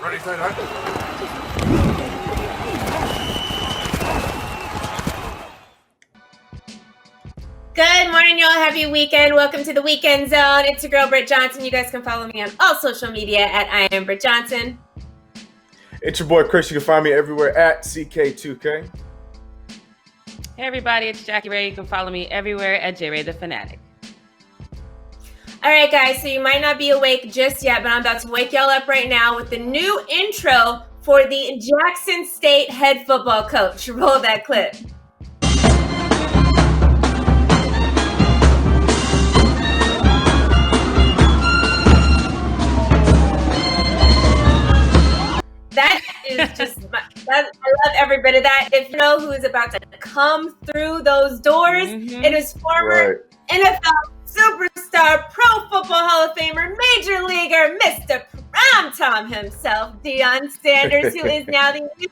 Ready, set, hunt. Good morning, y'all. Happy weekend. Welcome to the Weekend Zone. It's your girl, Britt Johnson. You guys can follow me on all social media at I am Britt Johnson. It's your boy, Chris. You can find me everywhere at CK2K. Hey, everybody. It's Jackie Ray. You can follow me everywhere at JRay the Fanatic. All right, guys. So you might not be awake just yet, but I'm about to wake y'all up right now with the new intro for the Jackson State head football coach. Roll that clip. That is just, I love every bit of that. If you know who is about to come through those doors, it is former NFL superstar, Pro Football Hall of Famer, Major Leaguer, Mr. Primetime himself, Deion Sanders, who is now the new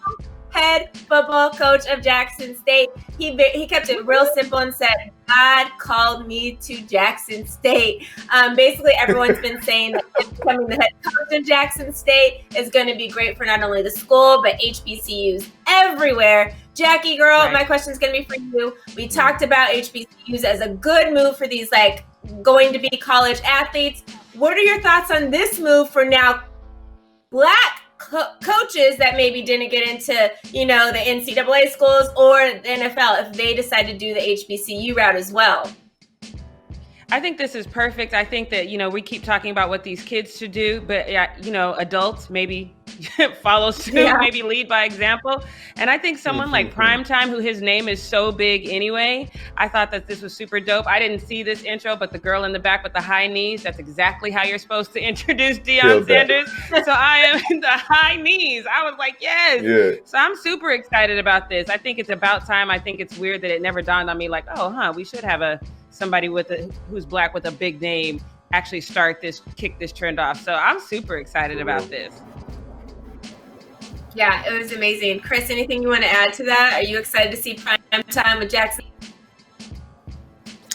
head football coach of Jackson State. He kept it real simple and said, God called me to Jackson State. Basically, everyone's been saying that becoming the head coach of Jackson State is going to be great for not only the school, but HBCUs everywhere. Jackie, girl, right. My question is going to be for you. We talked about HBCUs as a good move for these, like, going to be college athletes. What are your thoughts on this move for now Black coaches that maybe didn't get into, you know, the NCAA schools or the NFL if they decide to do the HBCU route as well? I think this is perfect. I think that, you know, we keep talking about what these kids should do, but, you know, adults maybe follow suit, maybe lead by example. And I think someone like Primetime, who his name is so big anyway, I thought that this was super dope. I didn't see this intro, but the girl in the back with the high knees, that's exactly how you're supposed to introduce Deion Sanders. So I am in the high knees. I was like, yes. Yeah. So I'm super excited about this. I think it's about time. I think it's weird that it never dawned on me like, we should have somebody who's Black with a big name actually kick this trend off. So I'm super excited about this. Yeah, it was amazing. Chris, anything you want to add to that? Are you excited to see Primetime with Jackson?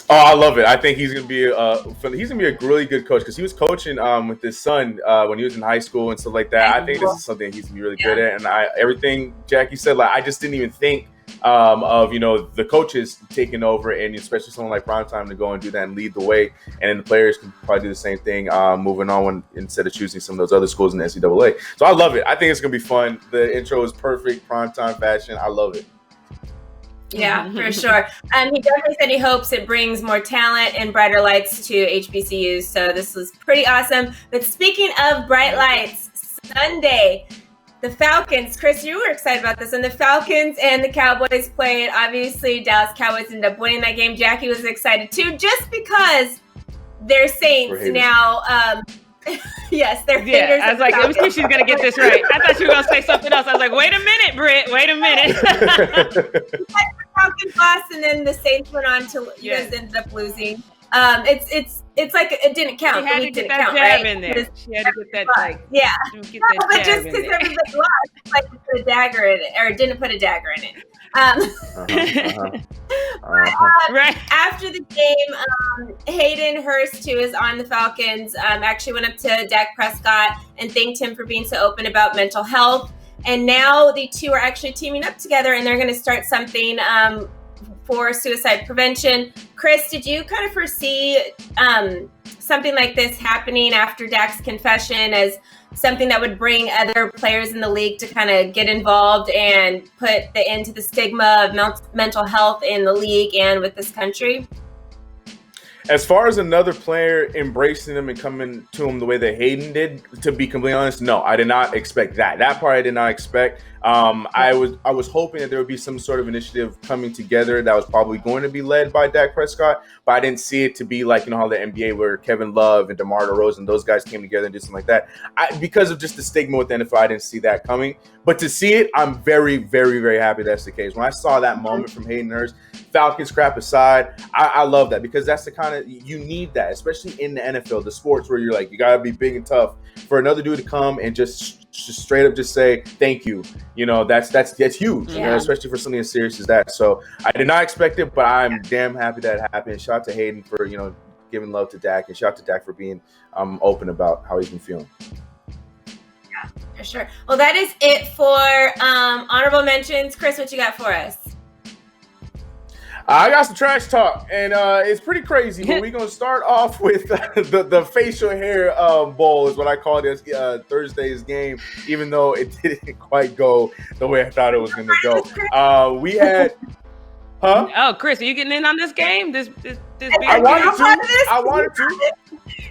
Oh, I love it. I think he's gonna be a really good coach because he was coaching with his son when he was in high school and stuff like that. I think this is something he's gonna be really good at. And everything Jackie said, like, I just didn't even think of, you know, the coaches taking over, and especially someone like Primetime to go and do that and lead the way, and then the players can probably do the same thing moving on instead of choosing some of those other schools in the NCAA. So I love it. I think it's gonna be fun. The intro is perfect, Primetime fashion. I love it. Yeah, for sure. He definitely said he hopes it brings more talent and brighter lights to HBCUs. So this was pretty awesome. But speaking of bright lights, Sunday, the Falcons, Chris, you were excited about this. And the Falcons and the Cowboys played. Obviously, Dallas Cowboys ended up winning that game. Jackie was excited too, just because they're Saints now. Yes, they're haters. I was like, let me see if she's going to get this right. I thought you were going to say something else. I was like, wait a minute, Britt. Wait a minute. The Falcons lost, and then the Saints went on to you guys ended up losing. It's like it didn't count. She had to get that jab in there. She had to get that but just because everybody lost, it's like put a dagger in it, or didn't put a dagger in it. Right after the game, Hayden Hurst, who is on the Falcons, actually went up to Dak Prescott and thanked him for being so open about mental health. And now the two are actually teaming up together, and they're going to start something for suicide prevention. Chris, did you kind of foresee something like this happening after Dak's confession as something that would bring other players in the league to kind of get involved and put the end to the stigma of mental health in the league and with this country? As far as another player embracing him and coming to him the way that Hayden did, to be completely honest, no, I did not expect that. That part I did not expect. I was hoping that there would be some sort of initiative coming together that was probably going to be led by Dak Prescott, but I didn't see it to be like, you know, how the NBA where Kevin Love and DeMar DeRozan, those guys came together and did something like that. Because of just the stigma with the NFL, I didn't see that coming. But to see it, I'm very, very, very happy that's the case. When I saw that moment from Hayden Hurst, Falcons crap aside, I love that because that's the kind of, you need that, especially in the NFL, the sports where you're like, you got to be big and tough for another dude to come and just straight up just say thank you. You know, that's huge, you know, especially for something as serious as that. So I did not expect it, but I'm damn happy that happened. Shout out to Hayden for, you know, giving love to Dak, and shout out to Dak for being open about how he's been feeling. For sure. Well, that is it for honorable mentions. Chris, what you got for us? I got some trash talk, and it's pretty crazy. But we're gonna start off with the facial hair bowl, is what I call this Thursday's game. Even though it didn't quite go the way I thought it was gonna go. We had, Oh, Chris, are you getting in on this game? This I wanted to.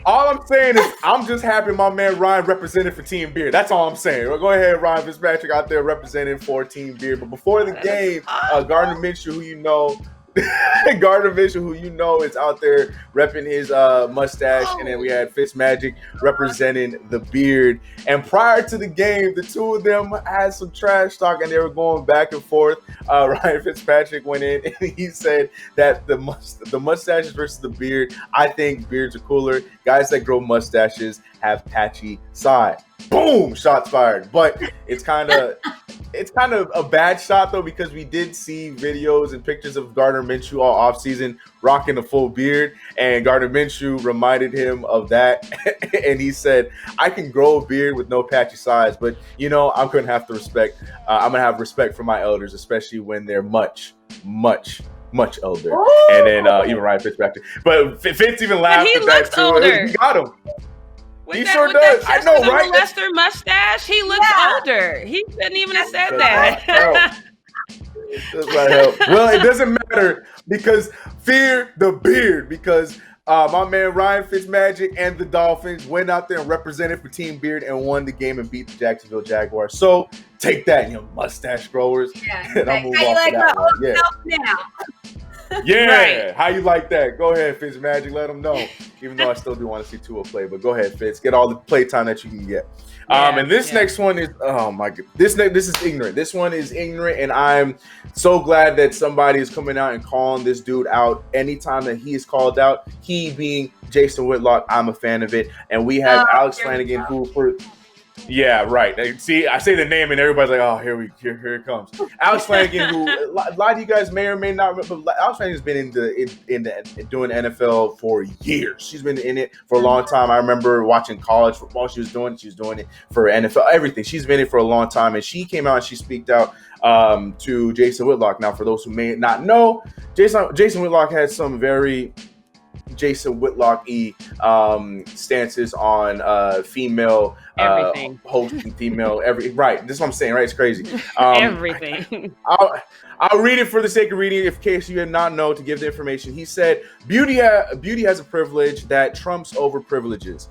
All I'm saying is I'm just happy my man Ryan represented for Team Beard. That's all I'm saying. Well, go ahead, Ryan Fitzpatrick out there representing for Team Beard. But before the game, Gardner Minshew, who you know, is out there repping his mustache, and then we had Fitzmagic representing the beard. And prior to the game, the two of them had some trash talk, and they were going back and forth. Ryan Fitzpatrick went in and he said that the mustaches versus the beard. I think beards are cooler. Guys that grow mustaches have patchy side. Boom! Shots fired. But it's kind of a bad shot though, because we did see videos and pictures of Gardner Minshew all offseason rocking a full beard, and Gardner Minshew reminded him of that, and he said, "I can grow a beard with no patchy sides, but I'm gonna have to respect. I'm gonna have respect for my elders, especially when they're much, much." Much older. Ooh. And then even Ryan Fitzpatrick. But Fitz even laughed at that too. Older. He got him. He sure does. I know, right? Lester mustache. He looks older. He couldn't even have said that. It does not help. Well, it doesn't matter, because fear the beard, because my man Ryan Fitzmagic and the Dolphins went out there and represented for Team Beard and won the game and beat the Jacksonville Jaguars. So take that, mustache growers. Yeah. And I'll move on to that one. Yeah. Yeah, right. How you like that? Go ahead, Fitzmagic. Let them know. Even though I still do want to see Tua play, but go ahead, Fitz. Get all the play time that you can get. And this next one is, oh my god, this is ignorant. This one is ignorant, and I'm so glad that somebody is coming out and calling this dude out. Anytime that he is called out, he being Jason Whitlock, I'm a fan of it. And we have Alex Flanagan, who for. Yeah, right. See, I say the name and everybody's like, "Oh, here it comes." Alex Flanagan, who a lot of you guys may or may not remember, but Alex Flanagan's been in doing NFL for years. She's been in it for a long time. I remember watching college football. She was doing it for NFL, everything. She's been in it for a long time, and she came out and she speaked out to Jason Whitlock. Now, for those who may not know, Jason Whitlock had some very Jason Whitlock-y stances on female host and female right. This is what I'm saying, right? It's crazy. Everything. I'll read it for the sake of reading, in case you did not know, to give the information. He said, beauty has a privilege that trumps over privileges.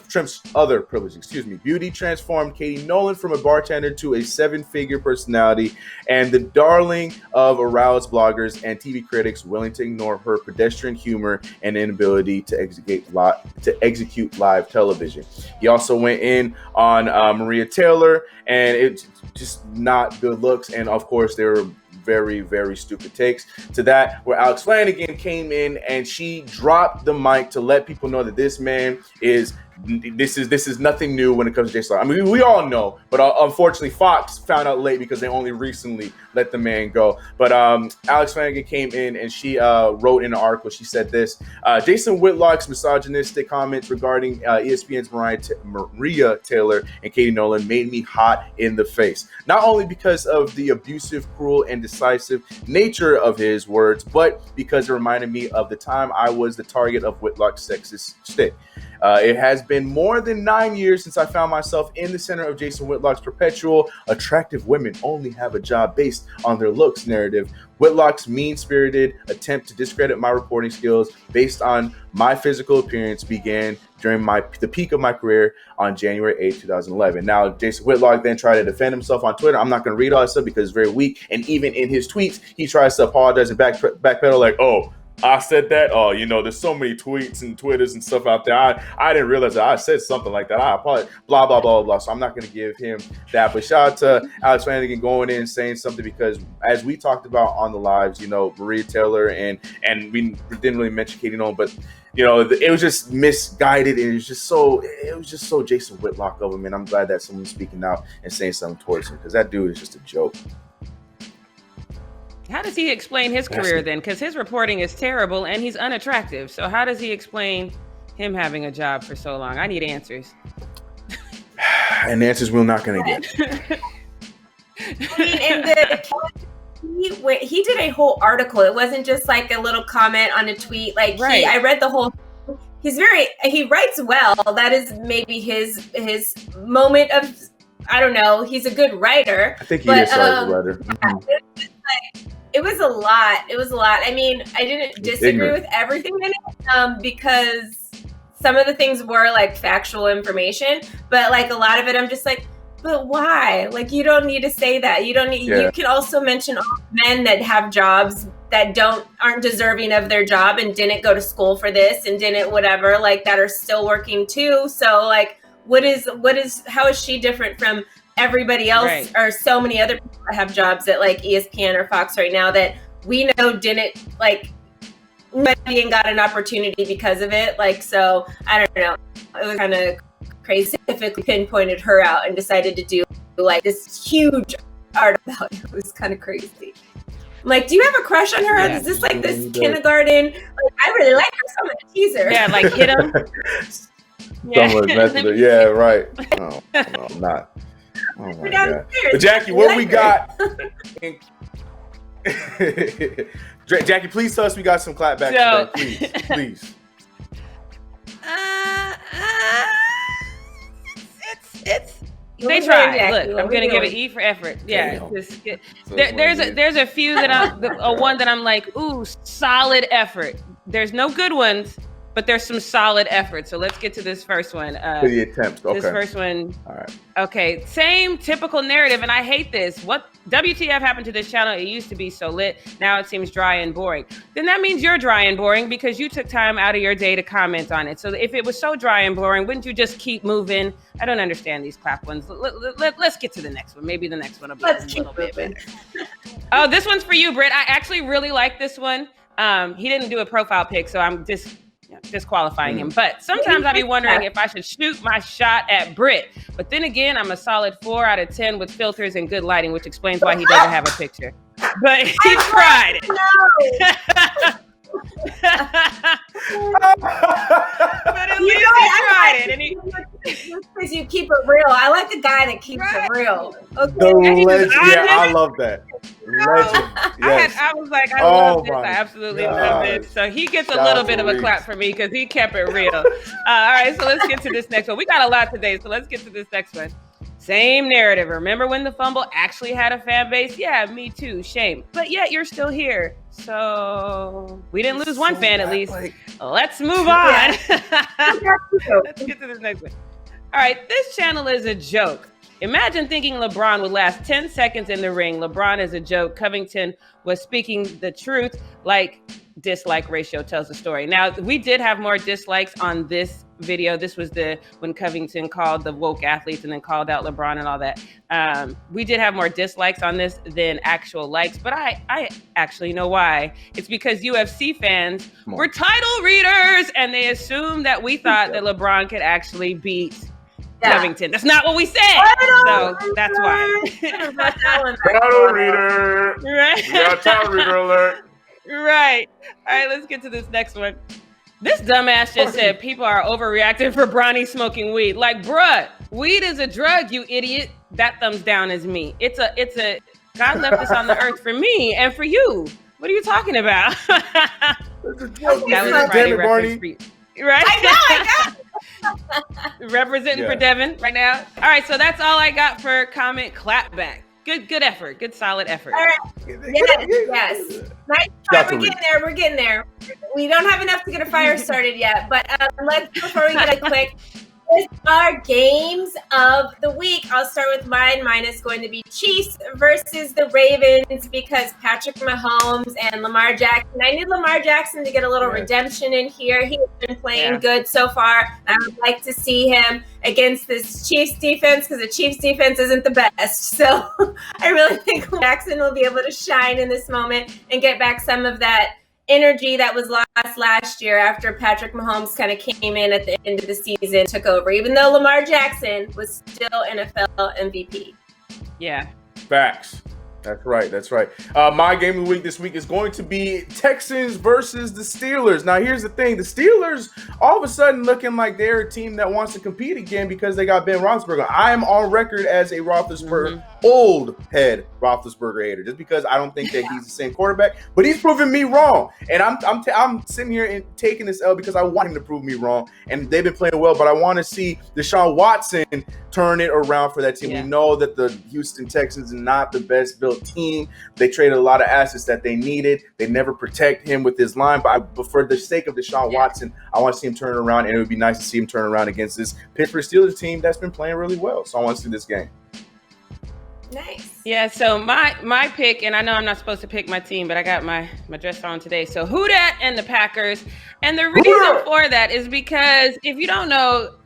Trump's other privilege, Beauty transformed Katie Nolan from a bartender to a 7-figure personality and the darling of aroused bloggers and TV critics willing to ignore her pedestrian humor and inability to execute live television. He also went in on Maria Taylor, and it's just not good looks. And of course, there were very, very stupid takes to that, where Alex Flanagan came in and she dropped the mic to let people know that this man is this is nothing new when it comes to Jason. I mean, we all know, but unfortunately, Fox found out late because they only recently let the man go. But Alex Flanagan came in and she wrote in an article. She said this: Jason Whitlock's misogynistic comments regarding ESPN's Maria Taylor and Katie Nolan made me hot in the face. Not only because of the abusive, cruel, and decisive nature of his words, but because it reminded me of the time I was the target of Whitlock's sexist stick. It has been more than 9 years since I found myself in the center of Jason Whitlock's perpetual attractive women only have a job based on their looks narrative. Whitlock's mean-spirited attempt to discredit my reporting skills based on my physical appearance began during the peak of my career on January 8, 2011. Now, Jason Whitlock then tried to defend himself on Twitter. I'm not going to read all that stuff because it's very weak. And even in his tweets, he tries to apologize and backpedal like, oh, I said that. Oh, there's so many tweets and Twitters and stuff out there. I didn't realize that I said something like that. I apologize. Blah, blah, blah, blah. So I'm not going to give him that. But shout out to Alex Flanagan going in and saying something, because as we talked about on the lives, Maria Taylor and we didn't really mention Katie Nolan, but it was just misguided, and it was just so Jason Whitlock of him. And I'm glad that someone's speaking out and saying something towards him, because that dude is just a joke. How does he explain his career then? Because his reporting is terrible and he's unattractive. So how does he explain him having a job for so long? I need answers. And the answer is we're not going to get. He did a whole article. It wasn't just like a little comment on a tweet. Like I read the whole. He writes well. That is maybe his moment of, I don't know. He's a good writer. I think he is a writer. Mm-hmm. It was a lot. I mean, I didn't disagree with everything in it because some of the things were like factual information, but like a lot of it, I'm just like, but why? Like, you don't need to say that. You don't need. Yeah. You can also mention all men that have jobs that aren't deserving of their job and didn't go to school for this and didn't whatever, like that are still working too. So like, how is she different from everybody else, right, or so many other people that have jobs at like ESPN or Fox right now that we know didn't like nobody and got an opportunity because of it. Like, so I don't know. It was kind of crazy. Specifically pinpointed her out and decided to do like this huge art about it. It was kind of crazy. I'm like, do you have a crush on her? Yeah. Is this like this kindergarten? Like, I really like her, so I'm gonna tease her. Yeah, like hit him. Yeah, right. No, I'm not. Oh my God. But Jackie, what we got? Jackie, please tell us we got some clapbacks today, please. They tried. Look, I'm gonna give it E for effort. Yeah, there's a few that one that I'm like, ooh, solid effort. There's no good ones, but there's some solid effort. So let's get to this first one. The attempts. Okay. This first one. All right. Okay. Same typical narrative, and I hate this. What WTF happened to this channel? It used to be so lit. Now it seems dry and boring. Then that means you're dry and boring because you took time out of your day to comment on it. So if it was so dry and boring, wouldn't you just keep moving? I don't understand these clap ones. Let's get to the next one. Maybe the next one will be a little bit better. Oh, this one's for you, Britt. I actually really like this one. He didn't do a profile pic, so I'm disqualifying him. But sometimes I'd be wondering if I should shoot my shot at Britt. But then again, I'm a solid 4 out of 10 with filters and good lighting, which explains why he doesn't have a picture. But he tried it. But at least he tried it. And because you keep it real. I like a guy that keeps it real. Okay. The legend. Yeah, I love that. Legend. Yes. I was like, I love this. I absolutely love this. So he gets a little bit of a clap for me because he kept it real. All right, so let's get to this next one. We got a lot today, so let's get to this next one. Same narrative. Remember when the Fumble actually had a fan base? Yeah, me too. Shame. But yet you're still here. So we didn't lose one fan at least. Let's move on. Let's get to this next one. All right, this channel is a joke. Imagine thinking LeBron would last 10 seconds in the ring. LeBron is a joke. Covington was speaking the truth, like dislike ratio tells the story. Now, we did have more dislikes on this video. This was when Covington called the woke athletes and then called out LeBron and all that. We did have more dislikes on this than actual likes, but I actually know why. It's because UFC fans were title readers and they assumed that we thought that LeBron could actually beat Covington. That's not what we said. So that's why. Title reader. Right. Yeah, title reader alert. Right. All right, let's get to this next one. This dumbass just said people are overreacting for Bronny smoking weed. Like, bruh, weed is a drug, you idiot. That thumbs down is me. It's a God left this on the earth for me and for you. What are you talking about? That was a Friday reference. Right? I know. Representing for Devin right now. All right, so that's all I got for comment clapback. Good effort. Good solid effort. All right. Yes. Nice try. We're getting there. We don't have enough to get a fire started yet, but before we get a quick, here's our games of the week. I'll start with mine. Mine is going to be Chiefs versus the Ravens because Patrick Mahomes and Lamar Jackson. I need Lamar Jackson to get a little redemption in here. He's been playing good so far. I would like to see him against this Chiefs defense because the Chiefs defense isn't the best. So I really think Jackson will be able to shine in this moment and get back some of that energy that was lost last year after Patrick Mahomes kind of came in at the end of the season, took over, even though Lamar Jackson was still NFL MVP. Yeah. Facts. That's right. That's right. My game of the week this week is going to be Texans versus the Steelers. Now, here's the thing. The Steelers all of a sudden looking like they're a team that wants to compete again because they got Ben Roethlisberger. I am on record as a Roethlisberger, old head Roethlisberger hater, just because I don't think that he's the same quarterback. But he's proven me wrong. And I'm sitting here and taking this L because I want him to prove me wrong. And they've been playing well, but I want to see Deshaun Watson turn it around for that team. Yeah. We know that the Houston Texans are not the best built team. They traded a lot of assets that they needed. They never protect him with his line. But for the sake of Deshaun Watson, I want to see him turn around, and it would be nice to see him turn around against this Pittsburgh Steelers team that's been playing really well. So I want to see this game. Nice. Yeah, so my pick, and I know I'm not supposed to pick my team, but I got my dress on today. So who dat and the Packers. And the reason for that is because if you don't know,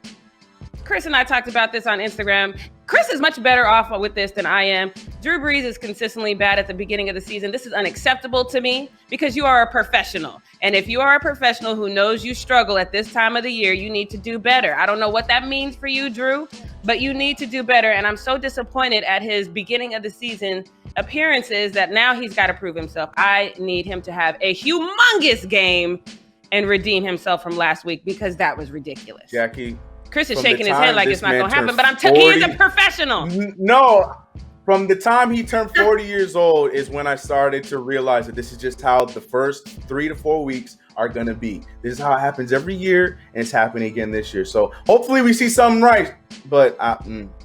Chris and I talked about this on Instagram. Chris is much better off with this than I am. Drew Brees is consistently bad at the beginning of the season. This is unacceptable to me because you are a professional. And if you are a professional who knows you struggle at this time of the year, you need to do better. I don't know what that means for you, Drew, but you need to do better. And I'm so disappointed at his beginning of the season appearances that now he's got to prove himself. I need him to have a humongous game and redeem himself from last week because that was ridiculous. Jackie. Chris is shaking his head like it's not going to happen, but he is a professional. No, from the time he turned 40 years old is when I started to realize that this is just how the first 3 to 4 weeks are going to be. This is how it happens every year, and it's happening again this year. So hopefully we see something right, but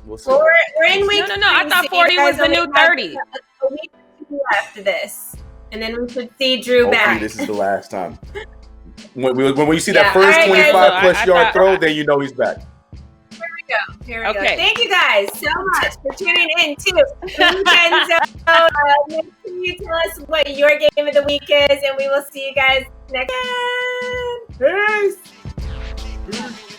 we'll see. We're in week No. I thought 40 was the new 30. A week after this, and then we should see Drew back. Hopefully this is the last time. When we see that first 25 plus yard throw, then you know he's back. Here we go. Thank you guys so much for tuning in too. Make sure you tell us what your game of the week is, and we will see you guys next time. Peace.